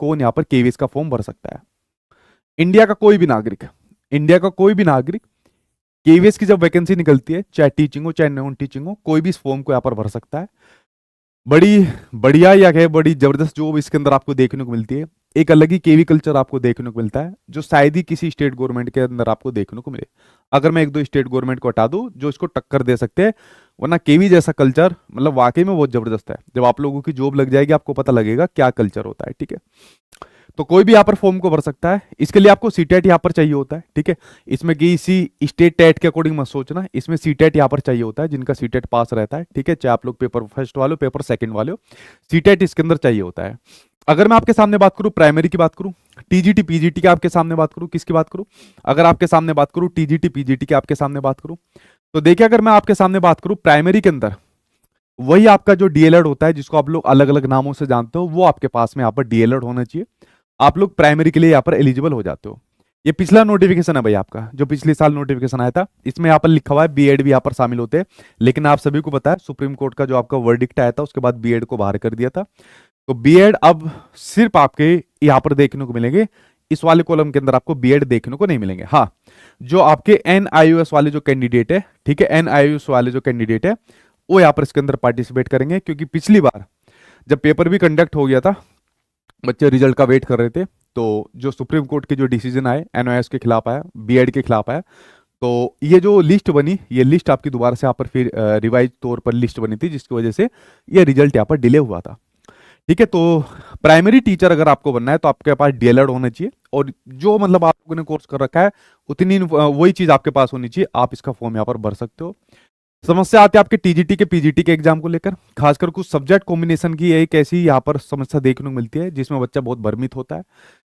कौन यहाँ पर केवीएस का फॉर्म भर सकता है? इंडिया का कोई भी नागरिक, इंडिया का कोई भी नागरिक केवीएस की जब वैकेंसी निकलती है, चाहे टीचिंग हो चाहे नॉन टीचिंग हो, कोई भी इस फॉर्म को यहाँ पर भर सकता है। बड़ी बढ़िया या है, बड़ी जबरदस्त जॉब इसके अंदर आपको देखने को मिलती है। एक अलग ही केवी कल्चर आपको देखने को मिलता है, जो शायद ही किसी स्टेट गवर्नमेंट के अंदर आपको देखने को मिले। अगर मैं एक दो स्टेट गवर्नमेंट को हटा दूं जो इसको टक्कर दे सकते हैं, वरना केवी जैसा कल्चर मतलब वाकई में बहुत जबरदस्त है। जब आप लोगों की जॉब लग जाएगी आपको पता लगेगा क्या कल्चर होता है, ठीक है। तो कोई भी यहाँ पर फॉर्म को भर सकता है। इसके लिए आपको सीटेट यहाँ पर चाहिए होता है, ठीक है। इसमें किसी स्टेट टेट के अकॉर्डिंग मत सोचना, इसमें सीटेट यहाँ पर चाहिए होता है, जिनका सीटेट पास रहता है, ठीक है। चाहे आप लोग पेपर फर्स्ट वाले हो पेपर सेकंड वाले हो, सीटेट इसके अंदर चाहिए होता है। अगर मैं आपके सामने बात करूं प्राइमरी की बात करूं, टीजीटी पीजीटी की आपके सामने बात करूं, किसकी बात करूं? अगर आपके सामने बात करूं टीजीटी पीजीटी की आपके सामने बात करूं, तो देखिए अगर मैं आपके सामने बात करूं प्राइमरी के अंदर, वही आपका जो डीएलएड होता है जिसको आप लोग अलग अलग नामों से जानते हो, वो आपके पास में यहाँ पर डीएलएड होना चाहिए। आप लोग प्राइमरी के लिए यहाँ पर एलिजिबल हो जाते हो। ये पिछला नोटिफिकेशन है भाई आपका, जो पिछले साल नोटिफिकेशन आया था, इसमें यहाँ पर लिखा हुआ है बीएड भी यहाँ पर शामिल होते हैं। लेकिन आप सभी को पता है सुप्रीम कोर्ट का जो आपका वर्डिक्ट आया था उसके बाद बीएड को बाहर कर दिया था। तो बीएड अब सिर्फ आपके यहाँ पर देखने को मिलेंगे, इस वाले कॉलम के अंदर आपको बीएड देखने को नहीं मिलेंगे। हाँ, जो आपके एनआईओएस वाले जो कैंडिडेट है, ठीक है, एनआईओएस वाले जो कैंडिडेट है वो यहाँ पर इसके अंदर पार्टिसिपेट करेंगे। क्योंकि पिछली बार जब पेपर भी कंडक्ट हो गया था, बच्चे रिजल्ट का वेट कर रहे थे, तो जो सुप्रीम कोर्ट के जो डिसीजन आए एनओएस के खिलाफ आया, बीएड के खिलाफ आया, तो ये जो लिस्ट बनी, ये लिस्ट आपकी दोबारा से यहाँ पर फिर रिवाइज तौर पर लिस्ट बनी थी, जिसकी वजह से ये रिजल्ट यहाँ पर डिले हुआ था, ठीक है। तो प्राइमरी टीचर अगर आपको बनना है तो आपके पास डीएलएड होना चाहिए, और जो मतलब आप लोगों ने कोर्स कर रखा है उतनी वही चीज आपके पास होनी चाहिए, आप इसका फॉर्म यहाँ पर भर सकते हो। समस्या आती है आपके टीजीटी के पीजीटी के एग्जाम को लेकर, खासकर कुछ सब्जेक्ट कॉम्बिनेशन की एक ऐसी यहाँ पर समस्या देखने को मिलती है जिसमें बच्चा बहुत भ्रमित होता है,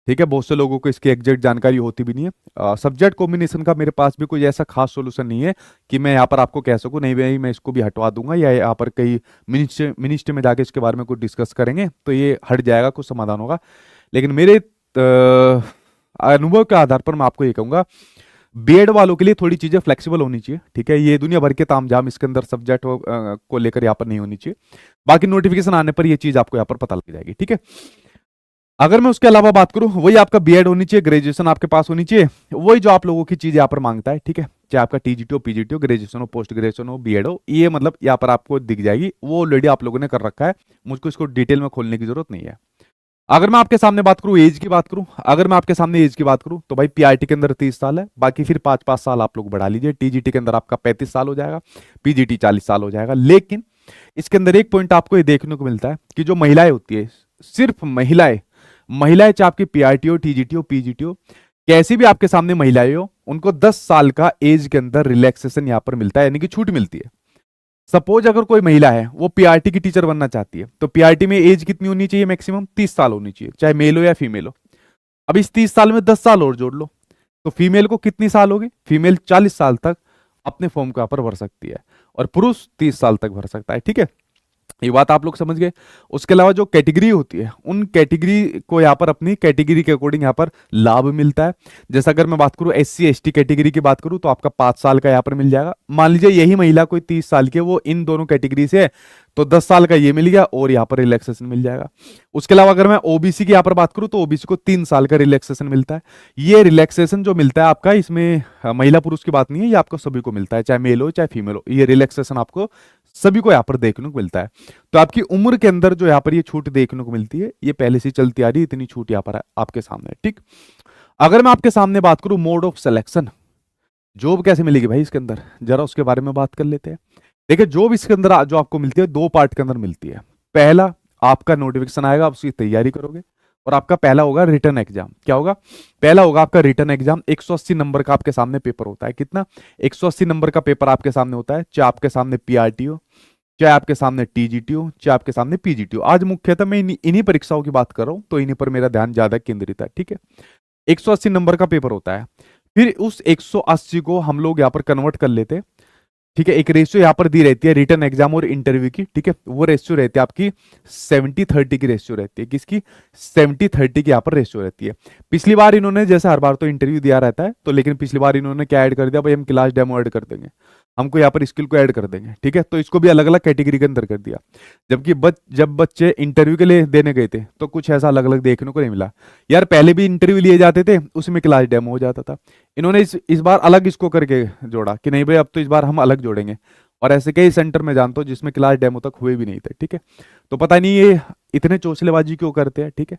ठीक है। बहुत से लोगों को इसकी एग्जैक्ट जानकारी होती भी नहीं है। सब्जेक्ट कॉम्बिनेशन का मेरे पास भी कोई ऐसा खास सोल्यूशन नहीं है कि मैं यहाँ पर आपको कह सकूँ नहीं भाई मैं इसको भी हटवा दूंगा, या यहाँ पर कई मिनिस्ट्री में जाके इसके बारे में कुछ डिस्कस करेंगे तो ये हट जाएगा, कुछ समाधान होगा। लेकिन मेरे अनुभव के आधार पर मैं आपको ये कहूंगा, बीएड वालों के लिए थोड़ी चीजें फ्लेक्सिबल होनी चाहिए, ठीक है। ये दुनिया भर के तामझाम इसके अंदर सब्जेक्ट को लेकर यहाँ पर नहीं होनी चाहिए। बाकी नोटिफिकेशन आने पर ये चीज आपको यहाँ पर पता लग जाएगी, ठीक है। अगर मैं उसके अलावा बात करूं, वही आपका बीएड होनी चाहिए, ग्रेजुएशन आपके पास होनी चाहिए, वही जो आप लोगों की चीज यहाँ पर मांगता है, ठीक है। चाहे आपका टीजीटी हो, पीजीटी हो, ग्रेजुएशन हो, पोस्ट ग्रेजुएशन हो, बीएड हो, ये मतलब यहाँ पर आपको दिख जाएगी, वो ऑलरेडी आप लोगों ने कर रखा है, मुझको इसको डिटेल में खोलने की जरूरत नहीं है। अगर मैं आपके सामने बात करूं एज की बात करूं, अगर मैं आपके सामने एज की बात करूं तो भाई पीआरटी के अंदर 30 साल है, बाकी फिर 5-5 साल आप लोग बढ़ा लीजिए। टीजीटी के अंदर आपका 35 साल हो जाएगा, पीजीटी 40 साल हो जाएगा। लेकिन इसके अंदर एक पॉइंट आपको ये देखने को मिलता है कि जो महिलाएं होती है, सिर्फ महिलाएं चाहे आपकी पीआरटी हो, टीजीटी हो, पीजीटी हो, कैसी भी आपके सामने महिलाएं हो, उनको 10 साल का एज के अंदर रिलैक्सेशन यहां पर मिलता है, यानी कि छूट मिलती है। सपोज अगर कोई महिला है वो पीआरटी की टीचर बनना चाहती है, तो पीआरटी में एज कितनी होनी चाहिए? मैक्सिमम 30 साल होनी चाहिए, चाहे मेल हो या फीमेल हो। अब इस 30 साल में 10 साल और जोड़ लो, तो फीमेल को कितनी साल होगी? फीमेल 40 साल तक अपने फॉर्म को यहाँ पर भर सकती है, और पुरुष 30 साल तक भर सकता है, ठीक है। ये बात आप लोग समझ गए। उसके अलावा जो कैटेगरी होती है, उन कैटेगरी को यहाँ पर अपनी कैटेगरी के अकॉर्डिंग यहाँ पर लाभ मिलता है। जैसे अगर मैं बात करूँ एससी एसटी कैटेगरी की बात करूँ तो आपका 5 साल का यहाँ पर मिल जाएगा। मान लीजिए यही महिला कोई 30 साल की है, वो इन दोनों कैटेगरी से है, तो 10 साल का ये मिल गया और यहाँ पर रिलैक्सेशन मिल जाएगा। उसके अलावा अगर मैं ओबीसी की यहाँ पर बात करूँ तो ओबीसी को 3 साल का रिलैक्सेशन मिलता है। ये रिलैक्सेशन जो मिलता है आपका, इसमें महिला पुरुष की बात नहीं है, ये आपको सभी को मिलता है, चाहे मेल हो चाहे फीमेल हो, ये रिलैक्सेशन आपको सभी को यहाँ पर देखने को मिलता है। तो आपकी उम्र के अंदर जो यहाँ पर ये छूट देखने को मिलती है, ये पहले से चलती आ रही है, इतनी छूट यहाँ पर आपके सामने, ठीक। अगर मैं आपके सामने बात करूं मोड ऑफ सिलेक्शन, जॉब कैसे मिलेगी भाई इसके अंदर, जरा उसके बारे में बात कर लेते हैं। देखिए जॉब इसके अंदर जो आपको मिलती है 2 पार्ट के अंदर मिलती है। पहला, आपका नोटिफिकेशन आएगा, आप उसकी तैयारी करोगे, और आपका पहला होगा रिटर्न एग्जाम। क्या होगा? पहला होगा आपका रिटर्न एग्जाम। 180 नंबर का आपके सामने पेपर होता है। कितना? 180 नंबर का पेपर आपके सामने होता है, चाहे आपके सामने पीआरटी हो, चाहे आपके सामने टीजीटी हो, चाहे आपके सामने पीजीटी हो। आज मुख्यतः मैं इन्हीं परीक्षाओं की बात कर रहा हूं, तो इन्हीं पर मेरा ध्यान ज्यादा केंद्रित है, ठीक है। 180 नंबर का पेपर होता है, फिर उस 180 को हम लोग यहाँ पर कन्वर्ट कर लेते हैं, ठीक है। एक रेशियो यहाँ पर दी रहती है रिटर्न एग्जाम और इंटरव्यू की, ठीक है। वो रेशियो रहती है आपकी 70-30 की रेशियो रहती है। किसकी? 70-30 की यहाँ पर रेशियो रहती है। पिछली बार इन्होंने, जैसे हर बार तो इंटरव्यू दिया रहता है, तो लेकिन पिछली बार इन्होंने क्या ऐड कर दिया भाई, हम क्लास डेमो ऐड कर देंगे। हमको यहाँ पर स्किल को ऐड कर देंगे, ठीक है। तो इसको भी अलग अलग कैटेगरी के अंदर कर दिया। जबकि जब बच्चे इंटरव्यू के लिए देने गए थे तो कुछ ऐसा अलग अलग देखने को नहीं मिला। यार पहले भी इंटरव्यू लिए जाते थे, उसमें क्लास डेमो हो जाता था। इन्होंने इस बार अलग इसको करके जोड़ा कि नहीं भाई अब तो इस बार हम अलग जोड़ेंगे। और ऐसे कई सेंटर में जानता हूँ जिसमें क्लास डेमो तक हुए भी नहीं थे, ठीक है। तो पता नहीं ये इतने चौचलेबाजी क्यों करते हैं, ठीक है।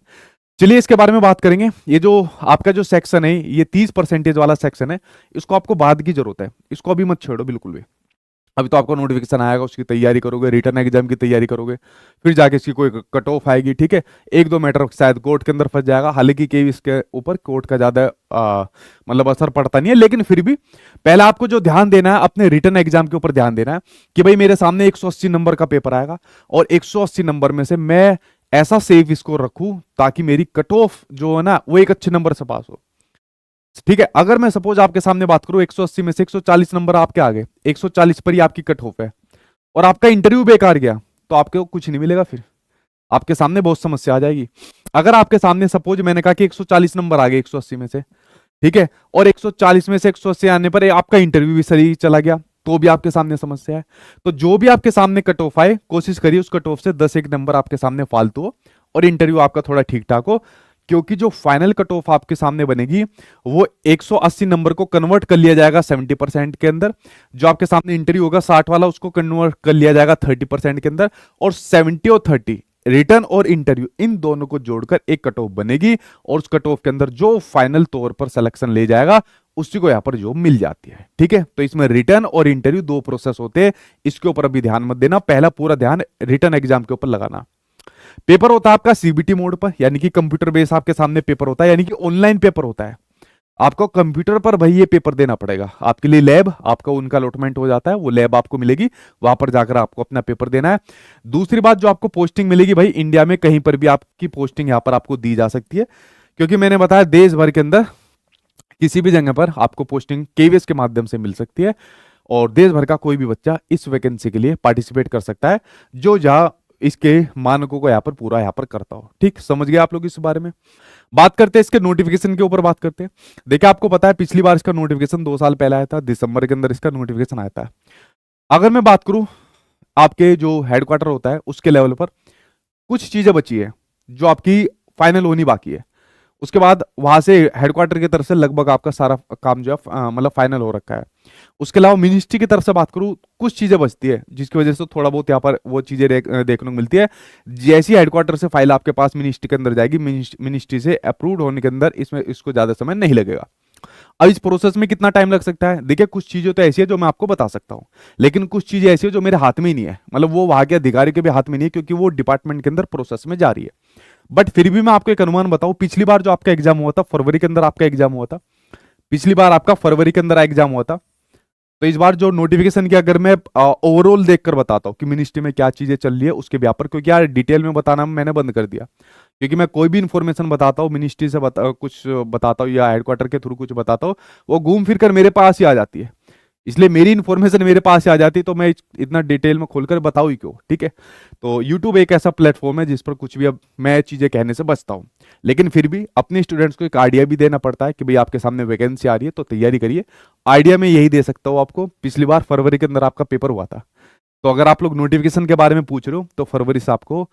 चलिए इसके बारे में बात करेंगे। ये जो आपका जो सेक्शन है, ये 30% वाला सेक्शन है, इसको आपको बाद की जरूरत है, इसको अभी मत छेड़ो बिल्कुल भी। अभी तो आपको नोटिफिकेशन आएगा, उसकी तैयारी करोगे, रिटर्न एग्जाम की तैयारी करोगे, फिर जाके इसकी कोई कट ऑफ आएगी, ठीक है। एक दो मैटर शायद कोर्ट के अंदर फंस जाएगा, हालांकि के इसके ऊपर कोर्ट का ज्यादा मतलब असर पड़ता नहीं है, लेकिन फिर भी पहले आपको जो ध्यान देना है अपने रिटर्न एग्जाम के ऊपर ध्यान देना है कि भाई मेरे सामने 180 नंबर का पेपर आएगा और 180 नंबर में से मैं ऐसा सेफ स्कोर रखूं ताकि मेरी कट ऑफ जो है ना वो एक अच्छे नंबर से पास हो, ठीक है। अगर मैं सपोज आपके सामने बात करूं 180 में से 140 नंबर आपके आ गए, 140 पर ही आपकी कट ऑफ है और आपका इंटरव्यू बेकार गया, तो आपको कुछ नहीं मिलेगा, फिर आपके सामने बहुत समस्या आ जाएगी। अगर आपके सामने सपोज मैंने कहा कि 140 नंबर आ गए 180 में से, ठीक है, और 140 में से 180 आने पर आपका इंटरव्यू भी सही चला गया, तो भी आपके सामने समस्या है। तो जो भी आपके सामने कट ऑफ आए, कोशिश करिए उस कट ऑफ से 10 एक नंबर आपके सामने फालतू हो और इंटरव्यू आपका थोड़ा ठीक ठाक हो, क्योंकि जो फाइनल कट ऑफ आपके सामने बनेगी वो 180 नंबर को कन्वर्ट कर लिया जाएगा 70% के अंदर। जो आपके सामने इंटरव्यू होगा 60 वाला, उसको कन्वर्ट कर लिया जाएगा 30% के अंदर, और 70 और 30 रिटर्न और इंटरव्यू इन दोनों को जोड़कर एक कट ऑफ बनेगी। और उस कट ऑफ के अंदर जो फाइनल तौर पर सिलेक्शन ले जाएगा उसी को यहां पर जॉब मिल जाती है, ठीक है। तो इसमें रिटर्न और इंटरव्यू दो प्रोसेस होते हैं, इसके ऊपर अभी ध्यान मत देना, पहला पूरा ध्यान रिटर्न एग्जाम के ऊपर लगाना। पेपर होता है आपका सीबीटी मोड पर, यानी कि कंप्यूटर बेस आपके सामने पेपर होता है, यानी कि ऑनलाइन पेपर होता है। आपको कंप्यूटर पर भाई ये पेपर देना पड़ेगा, आपके लिए लैब आपका उनका अलॉटमेंट हो जाता है, वो लैब आपको मिलेगी, वहां पर जाकर आपको अपना पेपर देना है। दूसरी बात, जो आपको पोस्टिंग मिलेगी भाई, इंडिया में कहीं पर भी आपकी पोस्टिंग यहां पर आपको दी जा सकती है, क्योंकि मैंने बताया देश भर के अंदर किसी भी जगह पर आपको पोस्टिंग केवीएस के माध्यम से मिल सकती है, और देश भर का कोई भी बच्चा इस वैकेंसी के लिए पार्टिसिपेट कर सकता है, जो जहां इसके मानकों को यहाँ पर पूरा यहाँ पर करता हो, ठीक। समझ गए आप लोग इस बारे में। बात करते हैं इसके नोटिफिकेशन के ऊपर, बात करते हैं। देखिए आपको पता है पिछली बार इसका नोटिफिकेशन 2 साल पहले आया था, दिसंबर के अंदर इसका नोटिफिकेशन आया था। अगर मैं बात करूं आपके जो हेडक्वार्टर होता है उसके लेवल पर कुछ चीजें बची है जो आपकी फाइनल होनी बाकी है, उसके बाद वहां से हेडक्वार्टर की तरफ से लगभग आपका सारा काम जो है मतलब फाइनल हो रखा है। उसके अलावा मिनिस्ट्री की तरफ से बात करूं, कुछ चीजें बचती है जिसकी वजह से थोड़ा बहुत यहाँ पर वो चीजें देखने को मिलती है। जैसी हेडक्वार्टर से फाइल आपके पास मिनिस्ट्री के अंदर जाएगी, मिनिस्ट्री से अप्रूव होने के अंदर इसमें इसको ज्यादा समय नहीं लगेगा। अब इस प्रोसेस में कितना टाइम लग सकता है, देखिए कुछ चीजें तो ऐसी है जो मैं आपको बता सकता हूं, लेकिन कुछ चीजें ऐसी है जो मेरे हाथ में ही नहीं है, मतलब वो वहां के अधिकारी के भी हाथ में नहीं है, क्योंकि वो डिपार्टमेंट के अंदर प्रोसेस में जा रही है। बट फिर भी मैं आपको एक अनुमान बताऊं, पिछली बार जो आपका एग्जाम हुआ था फरवरी के अंदर, आपका एग्जाम हुआ था पिछली बार, आपका फरवरी के अंदर एग्जाम हुआ था। तो इस बार जो नोटिफिकेशन की अगर मैं ओवरऑल देखकर बताता हूं कि मिनिस्ट्री में क्या चीजें चल रही है उसके व्यापार पर, क्योंकि यार डिटेल में बताना मैंने बंद कर दिया, क्योंकि मैं कोई भी इंफॉर्मेशन बताता हूँ मिनिस्ट्री से कुछ बताता हूँ या हेडक्वार्टर के थ्रू कुछ बताता हूँ, वो घूम फिर कर मेरे पास ही आ जाती है। इसलिए मेरी इन्फॉर्मेशन मेरे पास आ जाती, तो मैं इतना डिटेल में खोलकर बताऊँ ही क्यों, ठीक है। तो यूट्यूब एक ऐसा प्लेटफॉर्म है जिस पर कुछ भी अब मैं चीजें कहने से बचता हूँ, लेकिन फिर भी अपने स्टूडेंट्स को एक आइडिया भी देना पड़ता है कि भाई आपके सामने वैकेंसी आ रही है तो तैयारी करिए। आइडिया में यही दे सकता हूँ आपको, पिछली बार फरवरी के अंदर आपका पेपर हुआ था, तो अगर आप लोग नोटिफिकेशन के बारे में पूछ रहे हो तो फरवरी से आपको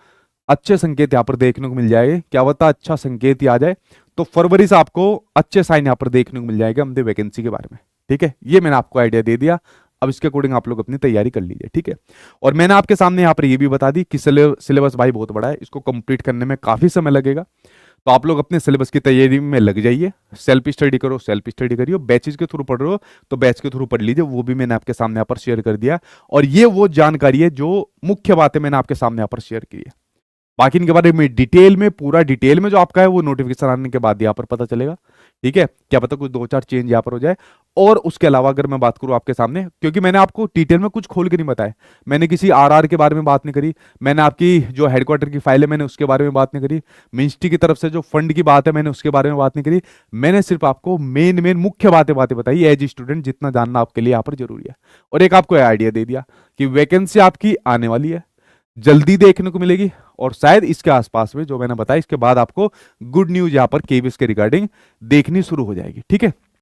अच्छे संकेत यहाँ पर देखने को मिल जाएंगे। क्या होता अच्छा संकेत ही आ जाए तो फरवरी से आपको अच्छे साइन यहाँ पर देखने को मिल जाएगा हमने वैकेंसी के बारे में, ठीक है। ये मैंने आपको आइडिया दे दिया, अब इसके अकॉर्डिंग आप लोग अपनी तैयारी कर लीजिए, ठीक है। और मैंने आपके सामने यहाँ पर ये भी बता दी कि सिलेबस भाई बहुत बड़ा है, इसको कंप्लीट करने में काफी समय लगेगा, तो आप लोग अपने सिलेबस की तैयारी में लग जाइए। सेल्फ स्टडी करो, सेल्फ स्टडी करिए, बैचेज के थ्रू पढ़ रहे हो तो बैच के थ्रू पढ़ लीजिए, वो भी मैंने आपके सामने यहाँ पर शेयर कर दिया। और ये वो जानकारी है जो मुख्य बातें मैंने आपके सामने यहाँ पर शेयर की है, बाकी इनके बारे में डिटेल में पूरा डिटेल में जो आपका है वो नोटिफिकेशन आने के बाद यहाँ पर पता चलेगा, ठीक है। क्या पता कुछ 2-4 चेंज यहाँ पर हो जाए। और उसके अलावा अगर मैं बात करूँ आपके सामने, क्योंकि मैंने आपको डिटेल में कुछ खोल के नहीं बताया, मैंने किसी आरआर के बारे में बात नहीं करी, मैंने आपकी जो हेडक्वार्टर की फाइल है मैंने उसके बारे में बात नहीं करी, मिनिस्ट्री की तरफ से जो फंड की बात है मैंने उसके बारे में बात नहीं करी, मैंने सिर्फ आपको मेन मुख्य बातें बताई एज स्टूडेंट, जितना जानना आपके लिए यहाँ पर जरूरी है। और एक आपको आइडिया दे दिया कि वैकेंसी आपकी आने वाली है, जल्दी देखने को मिलेगी, और शायद इसके आसपास में जो मैंने बताया इसके बाद आपको गुड न्यूज यहाँ पर केवीएस के रिगार्डिंग देखनी शुरू हो जाएगी, ठीक है।